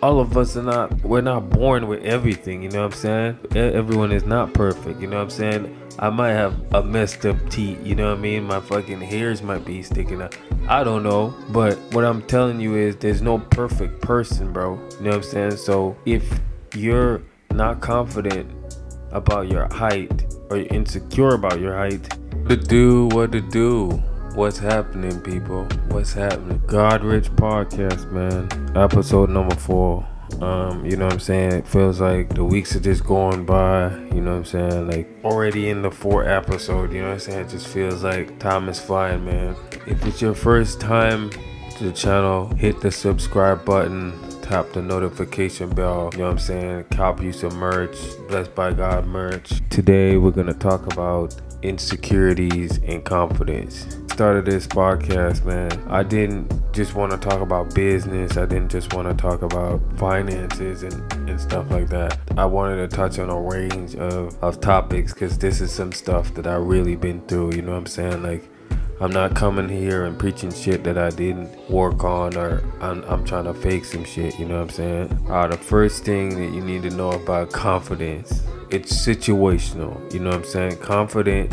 All of us we're not born with everything, you know what I'm saying? Everyone is not perfect, you know what I'm saying? I might have a messed up teeth, you know what I mean? My fucking hairs might be sticking out. I don't know, but what I'm telling you is there's no perfect person, bro. You know what I'm saying? So if you're not confident about your height or you're insecure about your height, what to do? What's happening, people? What's happening? God Rich Podcast, man. Episode number 4. You know what I'm saying? It feels like the weeks are just going by, you know what I'm saying? Like already in the 4th episode, you know what I'm saying? It just feels like time is flying, man. If it's your first time to the channel, hit the subscribe button, tap the notification bell, you know what I'm saying? Cop you some merch, Blessed by God merch. Today we're gonna talk about insecurities and confidence. Started this podcast, man, I didn't just want to talk about business. I didn't just want to talk about finances and stuff like that. I wanted to touch on a range of topics because this is some stuff that I really been through, you know what I'm saying? Like, I'm not coming here and preaching shit that I didn't work on, or I'm trying to fake some shit, you know what I'm saying? The first thing that you need to know about confidence, it's situational, you know what I'm saying?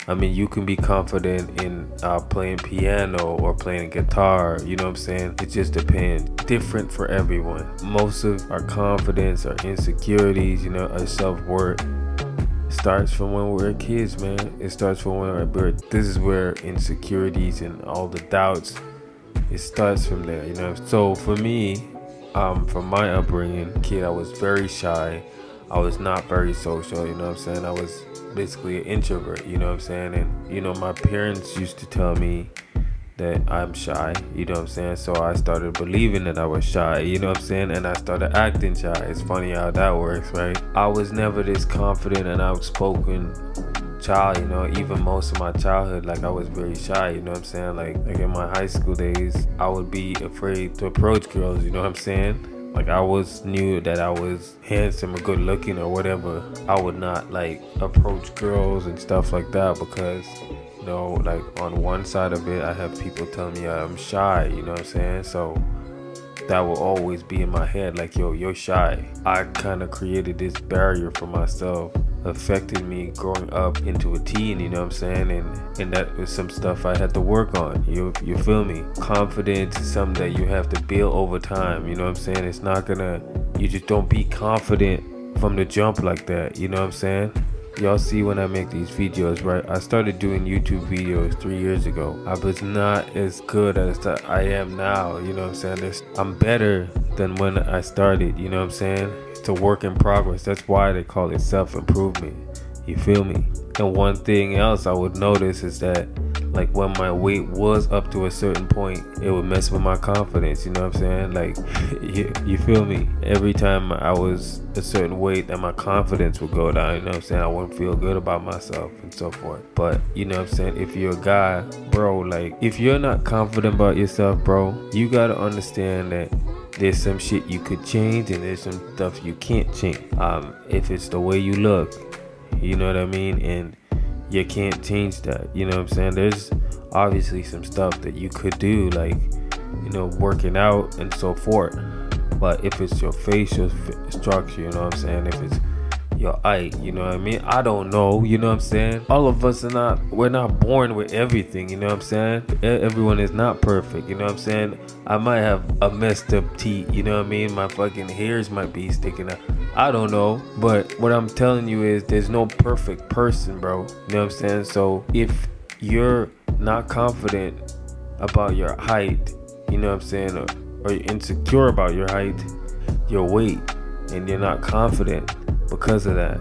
You can be confident in playing piano or playing guitar, you know what I'm saying? It just depends. Different for everyone. Most of our confidence, our insecurities, you know, our self-worth starts from when we were kids, man. It starts from when we were birth. This is where insecurities and all the doubts, it starts from there, you know? So for me, from my upbringing, kid, I was very shy. I was not very social, you know what I'm saying? I was basically an introvert, you know what I'm saying? And, you know, my parents used to tell me that I'm shy, you know what I'm saying? So I started believing that I was shy, you know what I'm saying? And I started acting shy. It's funny how that works, right? I was never this confident and outspoken child, you know, even most of my childhood, like I was very shy, you know what I'm saying? Like in my high school days, I would be afraid to approach girls, you know what I'm saying? Like I knew that I was handsome or good looking or whatever. I would not like approach girls and stuff like that because, you know, like on one side of it, I have people telling me I'm shy, you know what I'm saying? So that will always be in my head, like, yo, you're shy. I kind of created this barrier for myself, affected me growing up into a teen, you know what I'm saying? And that was some stuff I had to work on. You feel me? Confidence is something that you have to build over time, you know what I'm saying? It's not gonna, you just don't be confident from the jump like that, you know what I'm saying? Y'all see when I make these videos, right? I started doing YouTube videos 3 years ago. I was not as good as I am now, you know what I'm saying? I'm better than when I started, you know what I'm saying? It's a work in progress. That's why they call it self-improvement. You feel me? And one thing else I would notice is that, like, when my weight was up to a certain point, it would mess with my confidence, you know what I'm saying? Like, you feel me? Every time I was a certain weight, then my confidence would go down, you know what I'm saying? I wouldn't feel good about myself and so forth. But, you know what I'm saying? If you're a guy, bro, like, if you're not confident about yourself, bro, you gotta understand that there's some shit you could change and there's some stuff you can't change. If it's the way you look, you know what I mean? And you can't change that, you know what I'm saying? There's obviously some stuff that you could do, like, you know, working out and so forth. But if it's your facial structure, you know what I'm saying? If it's your height, you know what I mean? I don't know, you know what I'm saying? All of us we're not born with everything, you know what I'm saying? Everyone is not perfect, you know what I'm saying? I might have a messed up teeth, you know what I mean? My fucking hairs might be sticking out. I don't know, but what I'm telling you is there's no perfect person, bro. You know what I'm saying? So if you're not confident about your height, you know what I'm saying, or you're insecure about your height, your weight, and you're not confident because of that,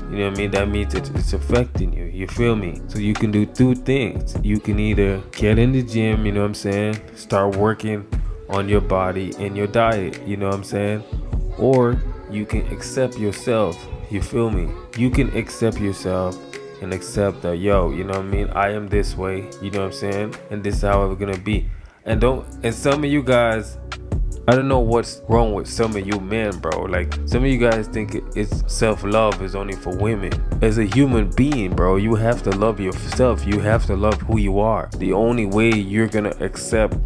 you know what I mean? That means it's affecting you. You feel me? So you can do 2 things. You can either get in the gym, you know what I'm saying? Start working on your body and your diet, you know what I'm saying? Or you can accept yourself. You feel me? You can accept yourself and accept that, yo, you know what I mean? I am this way, you know what I'm saying? And this is how we're gonna be. And some of you guys, I don't know what's wrong with some of you men, bro. Like, some of you guys think it's self-love is only for women. As a human being, bro, you have to love yourself. You have to love who you are. The only way you're gonna accept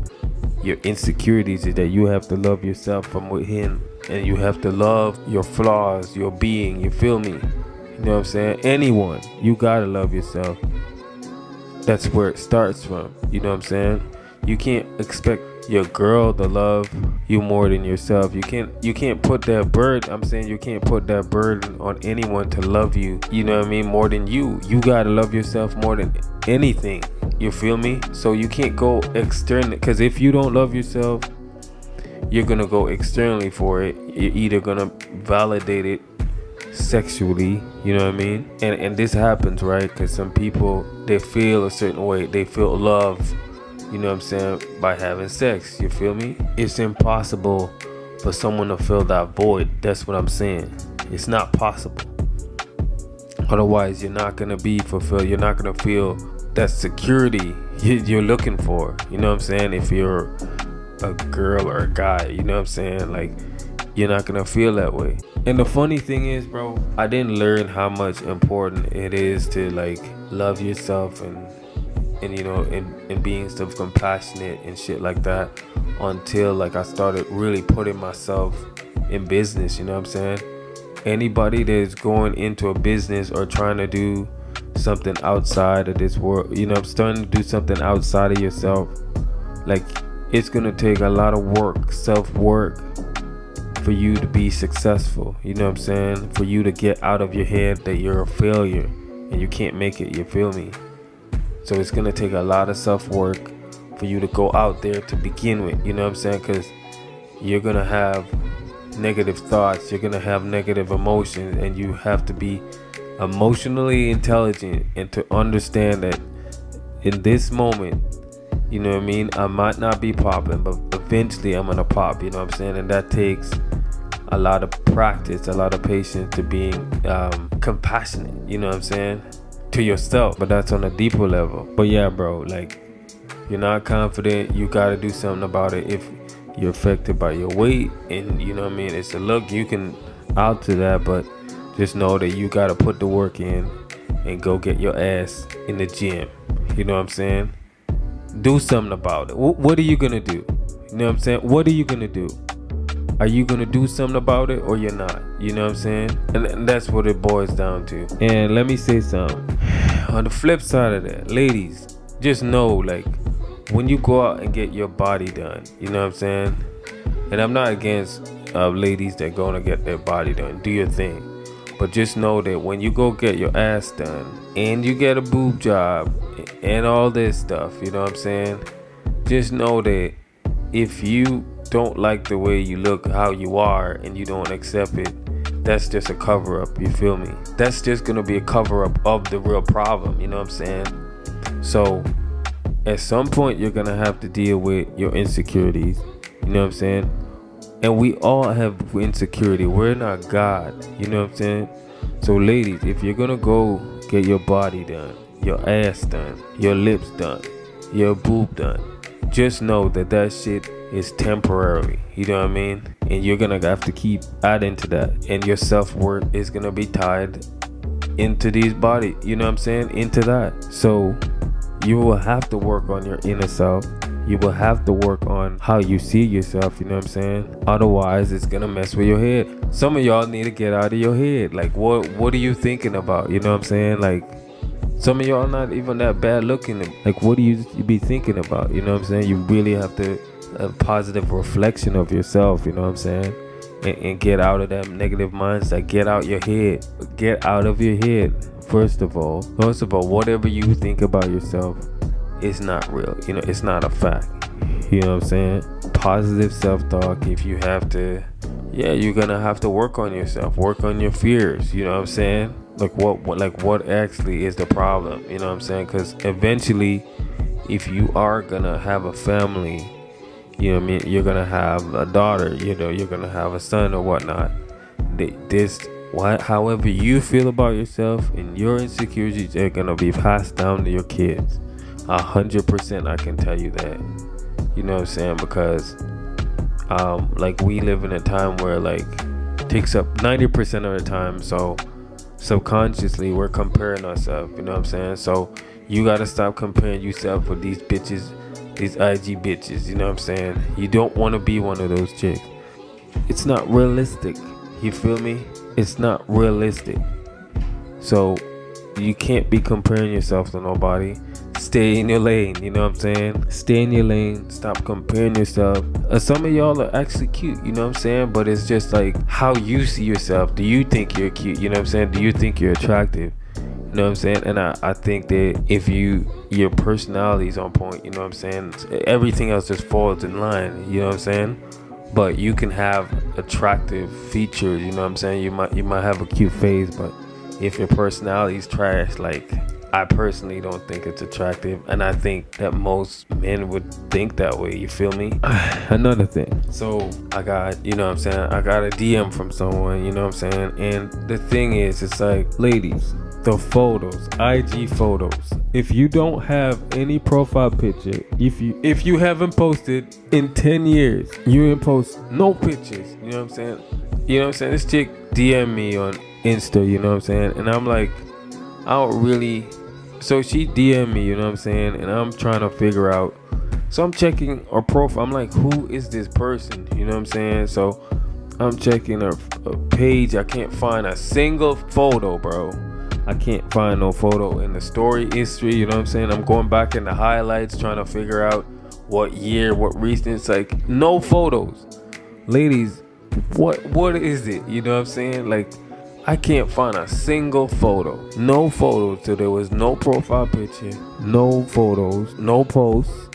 your insecurities is that you have to love yourself from within and you have to love your flaws, your being, you feel me? You know what I'm saying? Anyone, you gotta love yourself. That's where it starts from. You know what I'm saying? You can't expect your girl to love you more than yourself. You can't put that burden. I'm saying you can't put that burden on anyone to love you. You know what I mean? More than you. You gotta love yourself more than anything. You feel me? So you can't go externally, because if you don't love yourself, you're gonna go externally for it. You're either gonna validate it sexually, you know what I mean? And this happens, right? Because some people, they feel a certain way, they feel love, you know what I'm saying, by having sex, you feel me? It's impossible for someone to fill that void. That's what I'm saying. It's not possible. Otherwise, you're not gonna be fulfilled. You're not gonna feel that security you're looking for, you know what I'm saying? If you're a girl or a guy, you know what I'm saying? Like, you're not gonna feel that way. And the funny thing is, bro, I didn't learn how much important it is to like love yourself and you know, and being stuff compassionate and shit like that until like I started really putting myself in business, you know what I'm saying? Anybody that's going into a business or trying to do something outside of this world, you know, starting to do something outside of yourself, like, it's gonna take a lot of work, self-work, for you to be successful, you know what I'm saying? For you to get out of your head that you're a failure and you can't make it, you feel me? So it's gonna take a lot of self-work for you to go out there to begin with, you know what I'm saying? Because you're gonna have negative thoughts, you're gonna have negative emotions, and you have to be emotionally intelligent and to understand that in this moment, you know what I mean, I might not be popping, but eventually I'm gonna pop, you know what I'm saying? And that takes a lot of practice, a lot of patience, to being compassionate, you know what I'm saying, to yourself. But that's on a deeper level. But yeah, bro, like, you're not confident, you gotta do something about it. If you're affected by your weight and, you know what I mean, it's a look, you can alter that, but just know that you gotta put the work in and go get your ass in the gym, you know what I'm saying? Do something about it. What are you gonna do? You know what I'm saying? What are you gonna do? Are you gonna do something about it or you're not? You know what I'm saying? And that's what it boils down to. And let me say something. On the flip side of that, ladies, just know, like, when you go out and get your body done, you know what I'm saying? And I'm not against ladies that gonna get their body done. Do your thing. But just know that when you go get your ass done and you get a boob job and all this stuff, you know what I'm saying? Just know that if you don't like the way you look, how you are, and you don't accept it, that's just a cover up, you feel me? That's just gonna be a cover up of the real problem, you know what I'm saying? So at some point you're gonna have to deal with your insecurities, you know what I'm saying? And we all have insecurity. We're not God, you know what I'm saying? So ladies, if you're gonna go get your body done, your ass done, your lips done, your boob done, just know that that shit is temporary, you know what I mean? And you're gonna have to keep adding to that, and your self-worth is gonna be tied into these body, you know what I'm saying, into that. So you will have to work on your inner self. You will have to work on how you see yourself, you know what I'm saying? Otherwise, it's gonna mess with your head. Some of y'all need to get out of your head. Like, what are you thinking about? You know what I'm saying? Like, some of y'all not even that bad looking. Like, what do you be thinking about? You know what I'm saying? You really have to a positive reflection of yourself, you know what I'm saying? And get out of that negative mindset. Get out your head. Get out of your head. First of all, whatever you think about yourself, it's not real, you know, it's not a fact, you know what I'm saying? Positive self-talk. If you have to, yeah, you're gonna have to work on yourself, work on your fears, you know what I'm saying? Like what actually is the problem, you know what I'm saying? Because eventually, if you are gonna have a family, you know what I mean, you're gonna have a daughter, you know, you're gonna have a son or whatnot, however you feel about yourself and your insecurities are gonna be passed down to your kids. 100%, I can tell you that. You know what I'm saying? Because like, we live in a time where, like, takes up 90% of the time, so subconsciously we're comparing ourselves, you know what I'm saying? So you gotta stop comparing yourself with these bitches, these IG bitches, you know what I'm saying? You don't want to be one of those chicks. it's not realistic. You feel me? It's not realistic. So you can't be comparing yourself to nobody. Stay in your lane, you know what I'm saying? Stay in your lane. Stop comparing yourself. Some of y'all are actually cute, you know what I'm saying? But it's just like how you see yourself. Do you think you're cute? You know what I'm saying? Do you think you're attractive? You know what I'm saying? And I think that if your personality's on point, you know what I'm saying? Everything else just falls in line, you know what I'm saying? But you can have attractive features, you know what I'm saying? You might have a cute face, but if your personality's trash, like, I personally don't think it's attractive, and I think that most men would think that way, you feel me? Another thing, so I got, you know what I'm saying, I got a DM from someone, you know what I'm saying, and the thing is, it's like, ladies, the photos, IG photos, if you don't have any profile picture, if you haven't posted in 10 years, you didn't post no pictures, you know what I'm saying? You know what I'm saying? This chick DM me on Insta, you know what I'm saying? And I'm like, I don't really. So she DM me, you know what I'm saying? And I'm trying to figure out. So I'm checking her profile. I'm like, who is this person? You know what I'm saying? So I'm checking her page. I can't find a single photo, bro. I can't find no photo in the story history. You know what I'm saying? I'm going back in the highlights, trying to figure out what year, what reason. It's like, no photos. Ladies, what is it? You know what I'm saying? Like, I can't find a single photo. No photos. So there was no profile picture, no photos, no posts,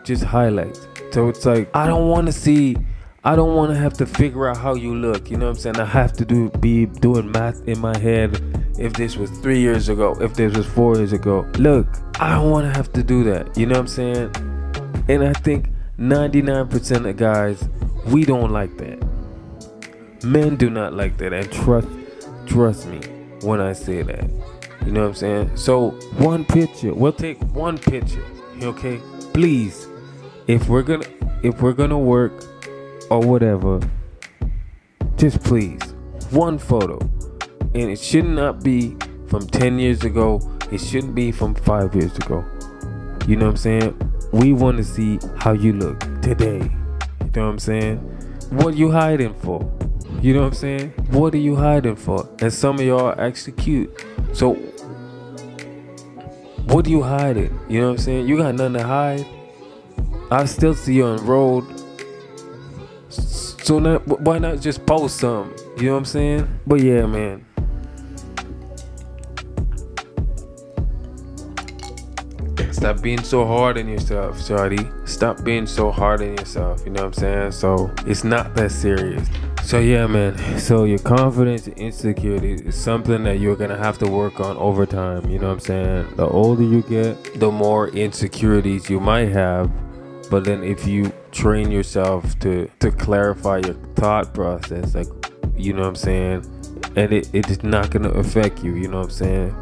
just highlights. So it's like, I don't want to have to figure out how you look. You know what I'm saying? I have to be doing math in my head. If this was 3 years ago, if this was 4 years ago. Look, I don't want to have to do that. You know what I'm saying? And I think 99% of guys, we don't like that. Men do not like that. And trust me when I say that. You know what I'm saying? So one picture, we'll take one picture, okay? Please, if we're gonna work or whatever, just please, one photo. And it should not be from 10 years ago. It shouldn't be from 5 years ago. You know what I'm saying? We want to see how you look today. You know what I'm saying? What you hiding for? You know what I'm saying? What are you hiding for? And some of y'all are actually cute. So, what are you hiding? You know what I'm saying? You got nothing to hide. I still see you on the road. So now, why not just post some? You know what I'm saying? But yeah, man. Stop being so hard on yourself, shawty. Stop being so hard on yourself. You know what I'm saying? So, it's not that serious. So yeah, man. So your confidence and insecurity is something that you're gonna have to work on over time. You know what I'm saying? The older you get, the more insecurities you might have. But then if you train yourself to clarify your thought process, like, you know what I'm saying, and it is not gonna affect you. You know what I'm saying?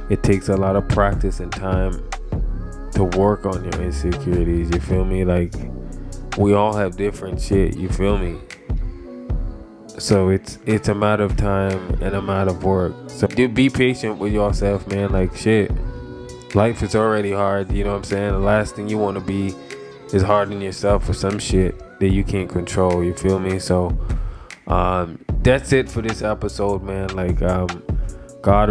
It takes a lot of practice and time to work on your insecurities. You feel me? Like, we all have different shit. You feel me? So it's a matter of time and a matter of work. So be patient with yourself, man. Like, shit, life is already hard. You know what I'm saying? The last thing you want to be is hard on yourself for some shit that you can't control. You feel me? So that's it for this episode, man. Like, God